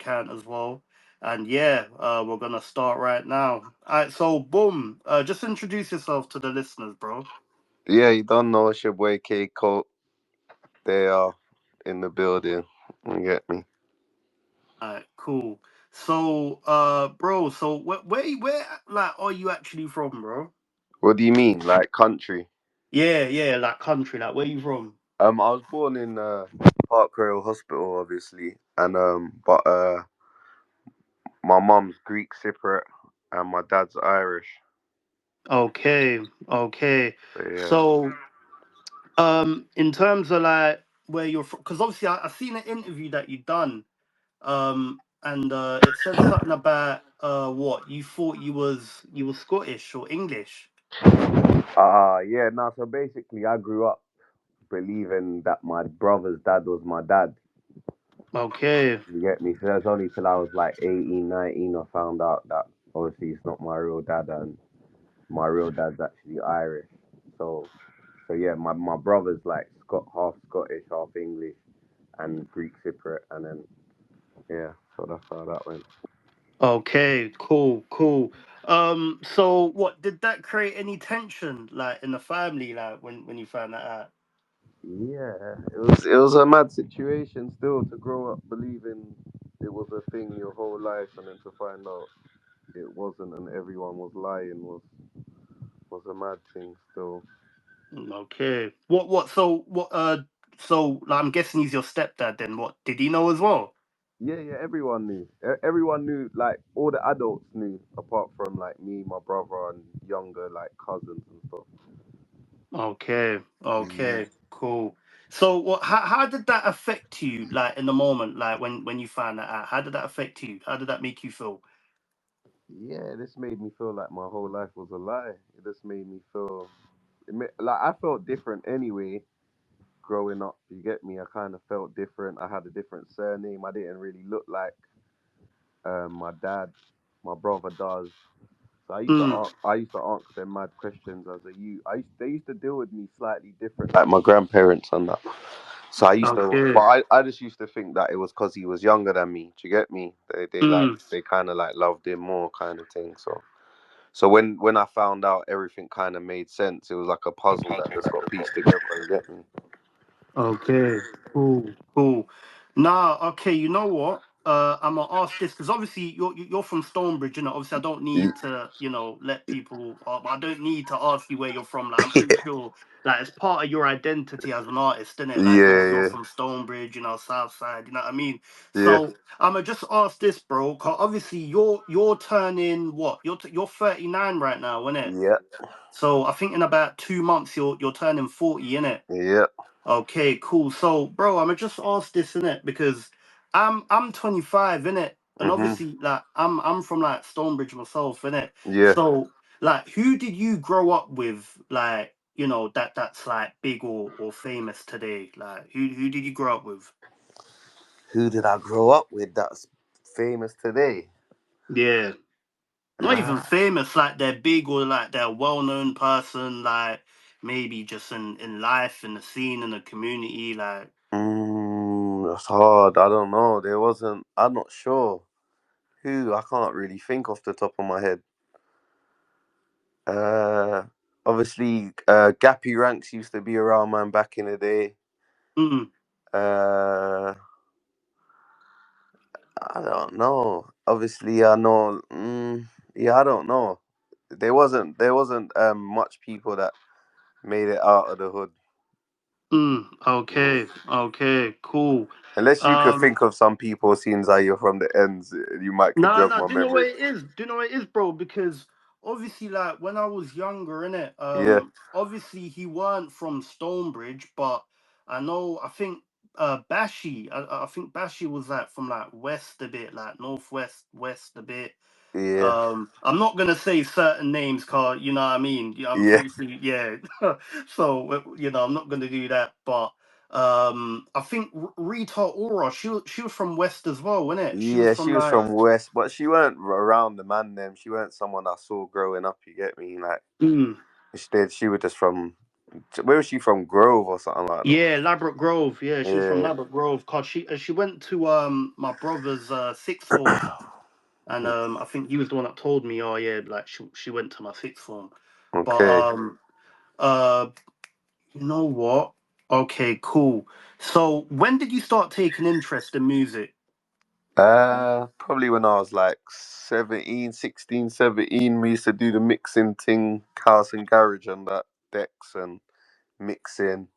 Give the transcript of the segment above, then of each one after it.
account as well. And yeah, we're gonna start right now. Alright, so boom. Just introduce yourself to the listeners, bro. Yeah, you don't know it's your boy K Coke. They are in the building. You get me? Alright, cool. So bro, so where like are you actually from, bro? What do you mean? Like country? Yeah, yeah, like country, like where you from? I was born in Park Royal Hospital, obviously, and but my mum's Greek Cypriot and my dad's Irish. Okay, okay. So yeah. So in terms of like where you're from, because obviously I seen an interview that you done, and it said something about what you thought you was Scottish or English. Yeah. No. So basically, I grew up believing that my brother's dad was my dad. Okay. You get me? So that's only till I was like 18, 19, I found out that obviously it's not my real dad and my real dad's actually Irish. So yeah, my brother's like half Scottish, half English, and Greek Cypriot, and then yeah, so that's how that went. Okay, cool, cool. So what did that create any tension like in the family, like when you found that out? Yeah, it was a mad situation still to grow up believing it was a thing your whole life, and then to find out it wasn't, and everyone was lying was a mad thing still. Okay. So like, I'm guessing he's your stepdad then. What did he know as well? Yeah, yeah, everyone knew. Everyone knew, like all the adults knew, apart from like me, my brother, and younger like cousins and stuff. Okay, Yeah. okay, cool. So what how did that affect you like in the moment, like when you found that out? How did that affect you? How did that make you feel? Yeah, this made me feel like my whole life was a lie. It just made me feel like I felt different anyway growing up. You get me? I kind of felt different. I had a different surname. I didn't really look like my dad. My brother does. So Mm, I used to ask them mad questions as a youth. They used to deal with me slightly different, like my grandparents and that. So I used to, but okay. I just used to think that it was because he was younger than me. Do you get me? Mm, They kind of like loved him more, kind of thing. So when I found out, everything kind of made sense. It was like a puzzle that just got pieced together. You get me? okay, cool, cool. Nah, okay, you know what? I'm gonna ask this because obviously you're from Stonebridge, you know. Obviously, I don't Y- need to, let people. I don't need to ask you where you're from. Like, I'm pretty sure, like, it's part of your identity as an artist, isn't it? Like, you're Yeah, from Stonebridge, South Side. You know what I mean? yeah, So I'm gonna just ask this, bro. 'Cause obviously you're turning what? You're 39 right now, isn't it? yeah, So I think in about 2 months you're turning 40, innit? yeah. Okay, cool. So, bro, I'ma just ask this in it because I'm 25 in it, and Mhm. obviously, like, I'm from like Stonebridge myself in it. Yeah. So, like, who did you grow up with, like, that's like big or famous today? Like, who did you grow up with? Who did I grow up with that's famous today? Yeah, not even Ah, famous, like they're big or like they're a well-known person, like maybe just in life, in the scene, in the community, like. that's hard. I don't know. There wasn't. I'm not sure who. I can't really think off the top of my head. Uh, obviously, Gappy Ranks used to be around, man, back in the day. Mm, Uh, I don't know. Obviously, I know. Yeah, I don't know. There wasn't much people that made it out of the hood. okay, okay, cool. Unless you could Um, think of some people, seems like you're from the ends, you might could no, jog no, my do you know what memory. it is? Do you know what it is, bro? Because obviously, like when I was younger, innit? Yeah, Obviously he weren't from Stonebridge, but I think I think Bashi was like from like west a bit, like northwest, west a bit. yeah, I'm not gonna say certain names, cause you know what I mean. Yeah, I'm yeah, obviously yeah. So I'm not gonna do that. But I think Rita Ora, she was from West as well, wasn't it? She was yeah. from She was like. from West, but she weren't around the man. Them, she weren't someone I saw growing up. You get me? Like Mm, instead, she was just from Where is she from? Grove or something like that. Yeah, Labrador Grove. Yeah, she was from Yeah. Labrador Grove. Cause she went to my brother's sixth form, and I think he was the one that told me, oh yeah, like she went to my sixth form. But Okay. uh, you know what? Okay, cool. So when did you start taking interest in music? Probably when I was like 17, 16, 17. We used to do the mixing thing, house and garage and that, decks and mixing.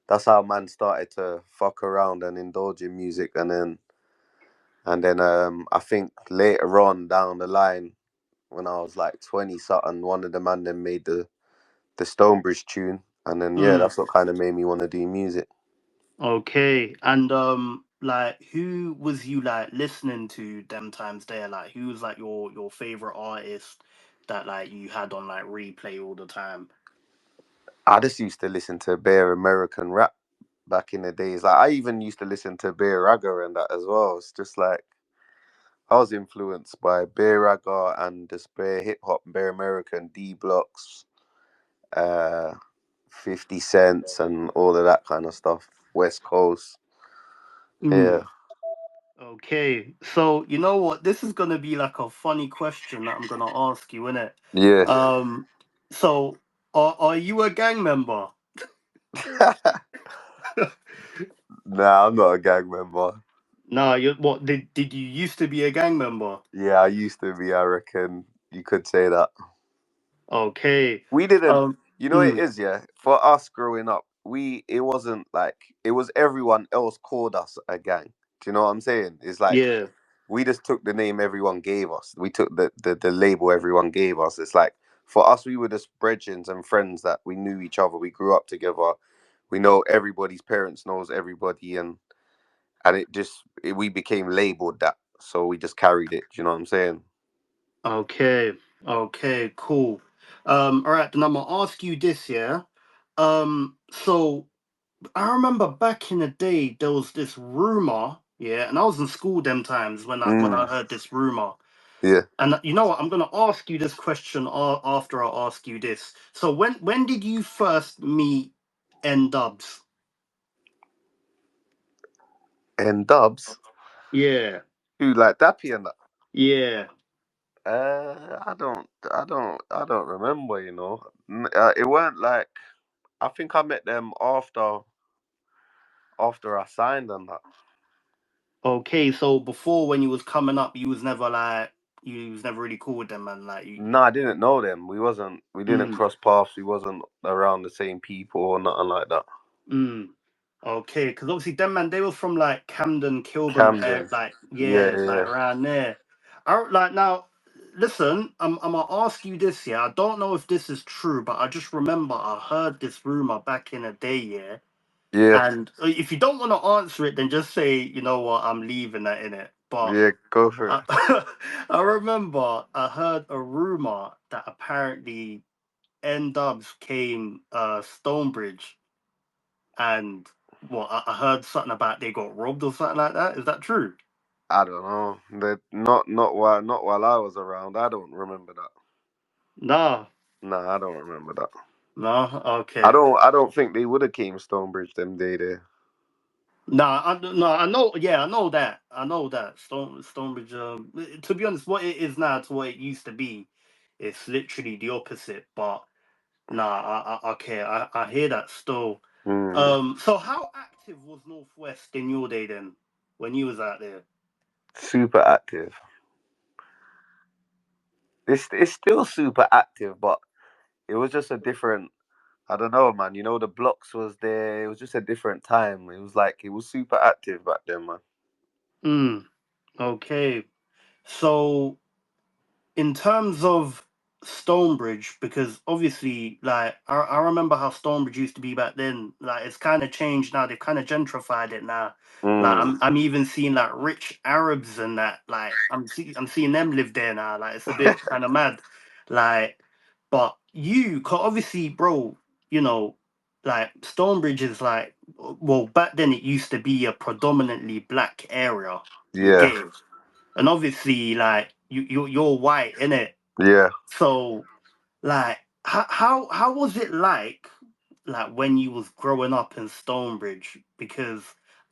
That's how man started to fuck around and indulge in music, and then I think later on down the line, when I was like 20 something, one of the man then made the Stonebridge tune, and then yeah, Mm, that's what kind of made me want to do music. okay, and like who was you like listening to them times there? Like who was like your favorite artist that like you had on like replay all the time? I just used to listen to bare American rap back in the days. Like I even used to listen to Bear Ragga and that as well. It's just like I was influenced by Bear Ragga and just bare hip hop, bare American D Blocks, uh, 50 Cents, and all of that kind of stuff. West Coast, Mm. yeah, Okay, so you know what? This is gonna be like a funny question that I'm gonna ask you, innit? yeah. Um, so are you a gang member? Nah, I'm not a gang member. Nah, you what did you used to be a gang member? Yeah, I used to be. I reckon you could say that. Okay. We didn't. Um. You know what it Mm, is, yeah. For us growing up, it wasn't like it was everyone else called us a gang. Do you know what I'm saying? It's like yeah. we just took the name everyone gave us. We took the label everyone gave us. It's like for us, we were just brethren and friends that we knew each other. We grew up together. We know everybody's parents knows everybody, and we became labeled that. So we just carried it. Do you know what I'm saying? Okay. Okay. Cool. All right. Then I'm gonna ask you this, yeah. So I remember back in the day there was this rumor, yeah, and I was in school them times when I Mm, heard this rumor. yeah. And you know what? I'm gonna ask you this question after I ask you this. So when did you first meet N Dubs? And Dubs, Yeah. who like Dappy and that. Yeah. I don't remember. You know, it weren't like I think I met them after I signed and that. Okay. So before when you was coming up, you was never really cool with them, and like you. No, I didn't know them. We didn't Mm, cross paths. We wasn't around the same people or nothing like that. mm. Okay, because obviously them man, they were from like Camden, Kilburn, Camden, like yeah, yeah, like yeah, around there. I like now. Listen, I'm gonna ask you this. Yeah, I don't know if this is true, but I just remember I heard this rumor back in the day. Yeah, yeah, and if you don't want to answer it, then just say you know what, I'm leaving that in it. But yeah. Go for it. I, I remember I heard a rumor that apparently N Dubs came Stonebridge and what I heard something about they got robbed or something like that. Is that true? I don't know. Not while I was around. I don't remember that. Nah, Nah, I don't remember that. nah. Okay. I don't think they would have came Stonebridge them day there. Nah, no, I know. Yeah, I know that. I know that Stonebridge. To be honest, what it is now to what it used to be, it's literally the opposite. But nah, okay, I hear that still. Hmm. So how active was Northwest in your day then, when you was out there? Super active. It's still super active, but it was just a different. I don't know, man. You know, the blocks was there. It was just a different time. It was like it was super active back then, man. Mm, okay. So in terms of Stonebridge, because obviously, like I remember how Stonebridge used to be back then. Like it's kind of changed now. They've kind of gentrified it now. Like Mm. I'm even seeing like rich Arabs and that. Like I'm seeing them live there now. Like it's a bit kind of mad. Like, but you, 'cause obviously, bro, you know, like Stonebridge is like well back then it used to be a predominantly black area. You Yeah, get it? And obviously like you're white in it, yeah. so like how was it like like when you was growing up in Stonebridge? Because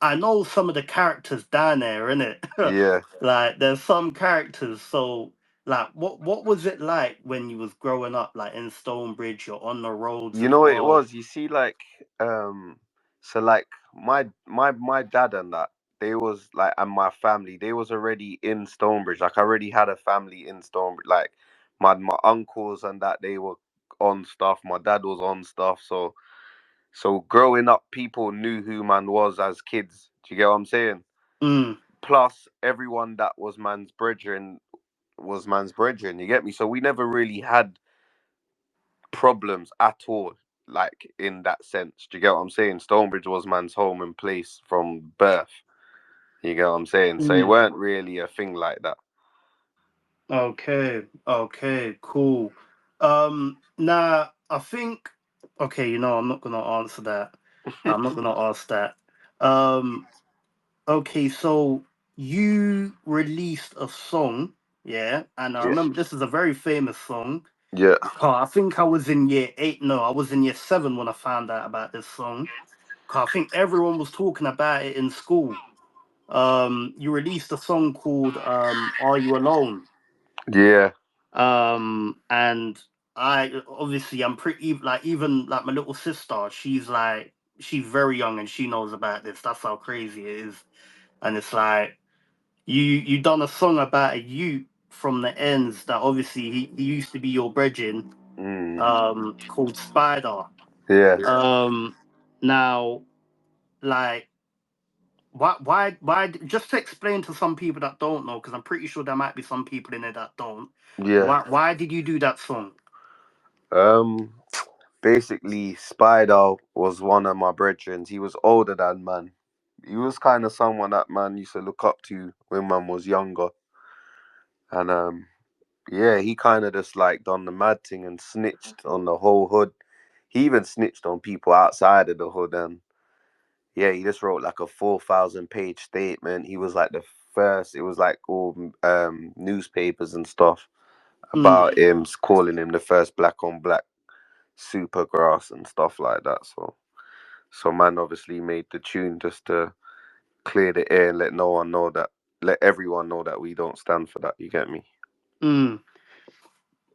I know some of the characters down there, innit? Yeah. Like there's some characters. So like, what was it like when you was growing up, like in Stonebridge? You're on the roads You as know what it well. was? You see, like, so like my dad and that, they was like, and my family, they was already in Stonebridge. Like, I already had a family in Stonebridge. Like, my uncles and that, they were on stuff. My dad was on stuff. So growing up, people knew who man was as kids. Do you get what I'm saying? Mm, Plus, everyone that was man's brethren was man's brethren. You get me? So we never really had problems at all, like in that sense. Do you get what I'm saying? Stonebridge was man's home and place from birth. You get what I'm saying? So it mm. weren't really a thing like that. Okay, okay, cool. Now I think, okay, I'm not gonna answer that. I'm not gonna ask that. Um, okay, so you released a song, yeah, and I Yeah. remember this is a very famous song. Yeah. I think I was in year eight. No, I was in year seven when I found out about this song. I think everyone was talking about it in school. You released a song called "Are You Alone?" Yeah. And I obviously I'm pretty like even like my little sister, she's very young and she knows about this. That's how crazy it is. And it's like you done a song about a youth from the ends that obviously he used to be your brethren, Mm. called Spider. Yeah. Um Now, like, why just to explain to some people that don't know, because I'm pretty sure there might be some people in there that don't. Yeah. Why did you do that song? Um. Basically, Spider was one of my brethren. He was older than man. He was kind of someone that man used to look up to when man was younger. And yeah, he kind of just like done the mad thing and snitched on the whole hood. He even snitched on people outside of the hood, and yeah, he just wrote like a 4,000 page statement. He was like the first. It was like all newspapers and stuff Mm, about him, calling him the first black on black supergrass and stuff like that. So man obviously made the tune just to clear the air and let no one know that, let everyone know that we don't stand for that. You get me? mm.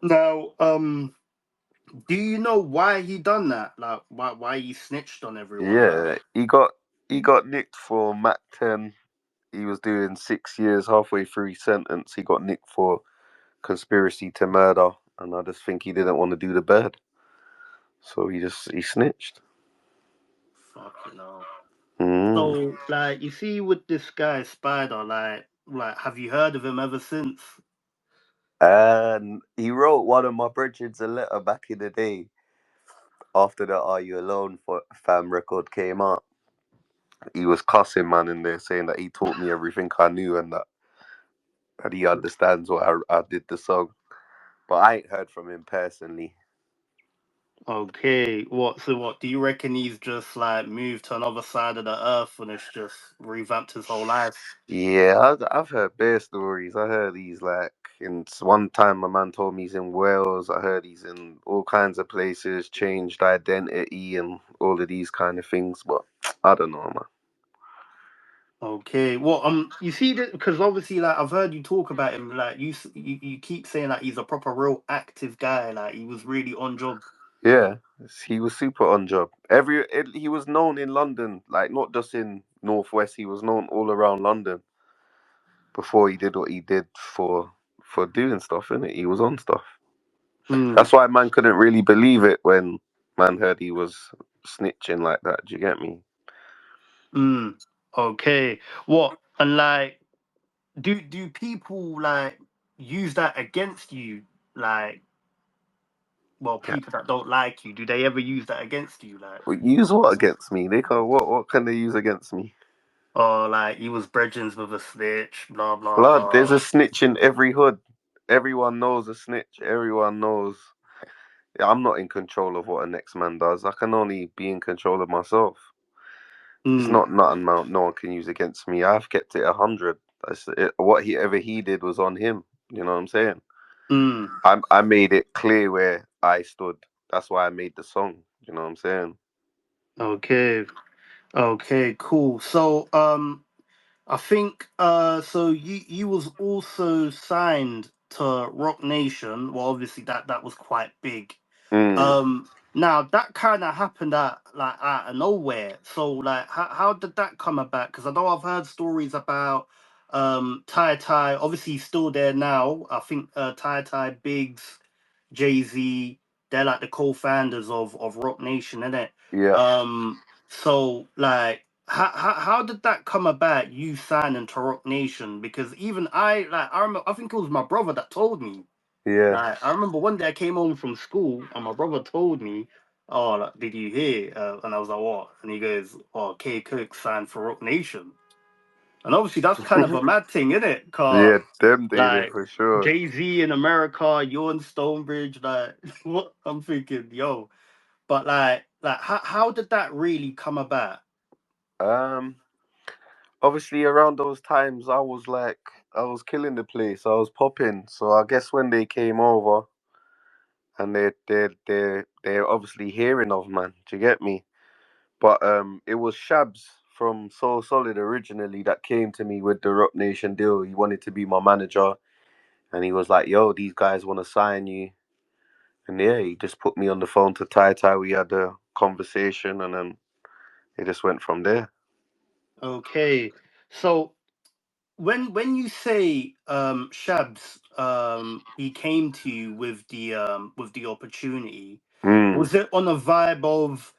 Now, do you know why he done that? Like, why he snitched on everyone? Like, Yeah, he got nicked for Mac 10. He was doing 6 years. Halfway through his sentence, he got nicked for conspiracy to murder, and I just think he didn't want to do the bird, so he snitched. fuck, Mm. So, like, you see, with this guy Spider, have you heard of him ever since? And he wrote one of my brethrens a letter back in the day after the "Are You Alone" for fam record came out. He was cussing man in there, saying that he taught me everything I knew and that he understands why I did the song. But I ain't heard from him personally. Okay, what? So, what do you reckon? He's just like moved to another side of the earth and it's just revamped his whole life. Yeah, I've heard bear stories. I heard he's like, in one time my man told me he's in Wales. I heard he's in all kinds of places, changed identity and all of these kind of things. But I don't know, man. Okay, well, you see that because obviously, like, I've heard you talk about him. Like, you keep saying that he's a proper, real active guy. Like, he was really on job. Yeah, he was super on job. He was known in London, like not just in Northwest. He was known all around London before he did what he did for doing stuff. Innit? He was on stuff. Mm, That's why man couldn't really believe it when man heard he was snitching like that. Do you get me? mm. Okay, what and like, do people like use that against you? Like, well, Yeah. people that don't like you, do they ever use that against you? Like, But use what against me? They can what can they use against me? or like he was brethren with a snitch, blah blah Blood, there's blah. a snitch in every hood. Everyone knows a snitch. Everyone knows. Yeah, I'm not in control of what a next man does. I can only be in control of myself. It's Mm, not nothing no one can use against me. I've kept it 100. What he did was on him. You know what I'm saying? mm. I made it clear where I stood. That's why I made the song. You know what I'm saying? Okay. Okay. Cool. So I think so you was also signed to Roc Nation. Well, obviously that was quite big. Mm, Now that kind of happened out of nowhere. So like how did that come about? Because I know I've heard stories about Tai Tai. Obviously he's still there now. I think Tai Tai, Biggs, Jay-Z, they're like the co-founders of Roc Nation, innit? yeah, So like how did that come about, you signing to Roc Nation? Because even I remember, I think it was my brother that told me. yeah. Like I remember one day I came home from school and my brother told me, "Oh, like, did you hear?" And I was like, "What?" And he goes, "Oh, K Cook signed for Roc Nation." And obviously that's kind of a mad thing, isn't it? Yeah, Cause them dating like for sure. Jay Z in America, you're in Stonebridge, like what? I'm thinking, yo, but like how did that really come about? Um, Obviously around those times I was killing the place. I was popping. So I guess when they came over and they're obviously hearing of man. Do you get me? But it was Shabs from Soul Solid originally that came to me with the Rock Nation deal. He wanted to be my manager, and he was like, "Yo, these guys want to sign you." And yeah, he just put me on the phone to Tai Tai. We had a conversation, and then it just went from there. Okay, so when you say Shabs he came to you with the opportunity, Mm. was it on a vibe of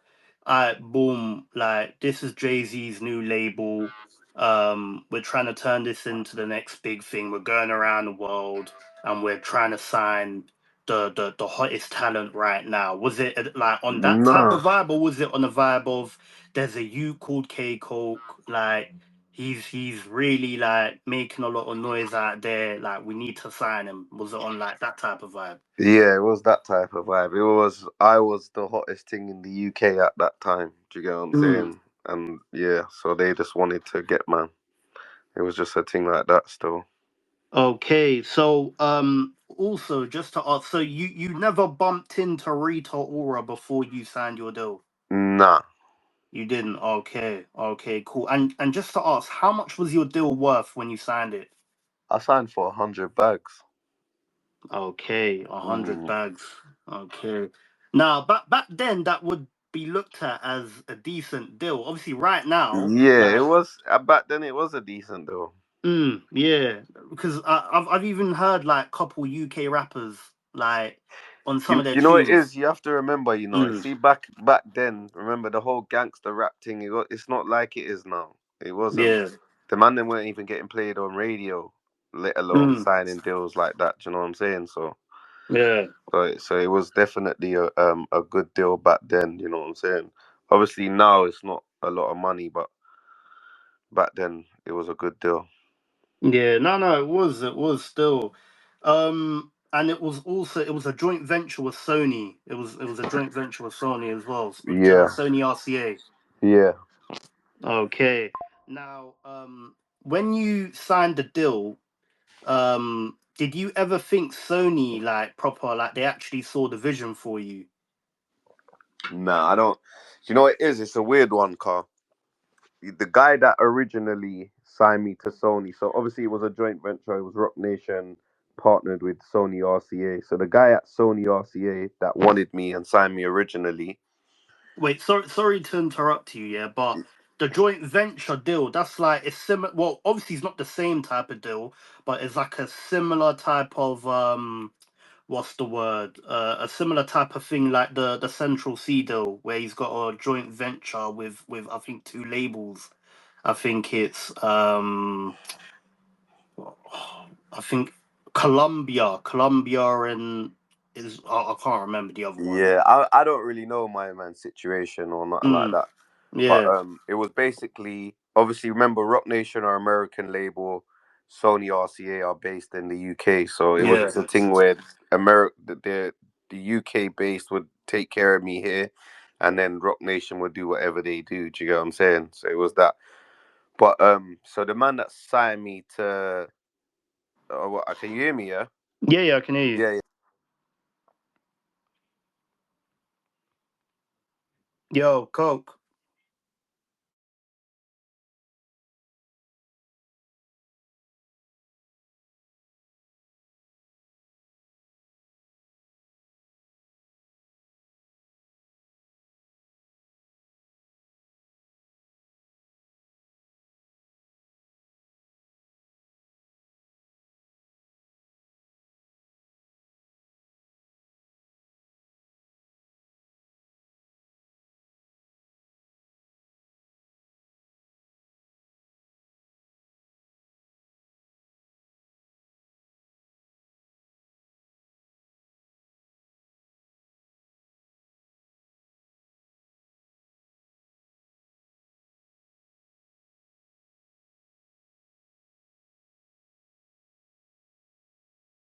boom, like this is Jay-Z's new label, we're trying to turn this into the next big thing, we're going around the world and we're trying to sign the hottest talent right now? Was it like on that type No. of vibe, or was it on a vibe of there's a you called K Coke, like he's really like making a lot of noise out there. Like we need to sign him. Was it on like that type of vibe? Yeah, it was that type of vibe. It was I was the hottest thing in the UK at that time. Do you get what I'm Mm. saying? And yeah, so they just wanted to get man. It was just a thing like that still. Okay, so also just to ask, so you never bumped into Rita Ora before you signed your deal? Nah. You didn't. Okay, okay, cool. And just to ask, how much was your deal worth when you signed it? I signed for 100 bags. Okay, 100 Mm. bags. Okay. Now, back then, that would be looked at as a decent deal. Obviously, right now, Yeah, it like, was back then it was a decent deal. yeah, because I've even heard like couple UK rappers like on some of their You know what it tunes. is, you have to remember, Mm, see back then, remember the whole gangster rap thing, it's not like it is now. It wasn't. yeah, The man them weren't even getting played on radio, let alone mm, signing deals like that. Do you know what I'm saying? yeah, So it was definitely a good deal back then. You know what I'm saying? Obviously now it's not a lot of money, but back then it was a good deal. yeah. No, it was still, and it was also it was a joint venture with Sony. It was a joint venture with Sony as well, with Yeah, Sony RCA. yeah. Okay. Now, when you signed the deal, did you ever think Sony like proper, like they actually saw the vision for you? Nah, I don't. You know what it is? It's a weird one, Carl. The guy that originally signed me to Sony, so obviously it was a joint venture. It was Rock Nation partnered with Sony RCA. So the guy at Sony RCA that wanted me and signed me originally. Wait, sorry to interrupt you, yeah, but the joint venture deal, that's like it's similar. Well, obviously it's not the same type of deal, but it's like a similar type of what's the word? A similar type of thing like the Central Sea deal, where he's got a joint venture with I think two labels. I think it's I think Columbia, and is I can't remember the other one. Yeah, I don't really know my man's situation or nothing like Mm, that. But yeah, it was basically obviously remember Rock Nation are American label, Sony RCA are based in the UK. So it was yeah, just a thing where America the UK based would take care of me here, and then Rock Nation would do whatever they do. Do you get what I'm saying? So it was that. But so the man that signed me to, can you hear me? Yeah. yeah, yeah. I can hear you. Yeah, Yo, Coke.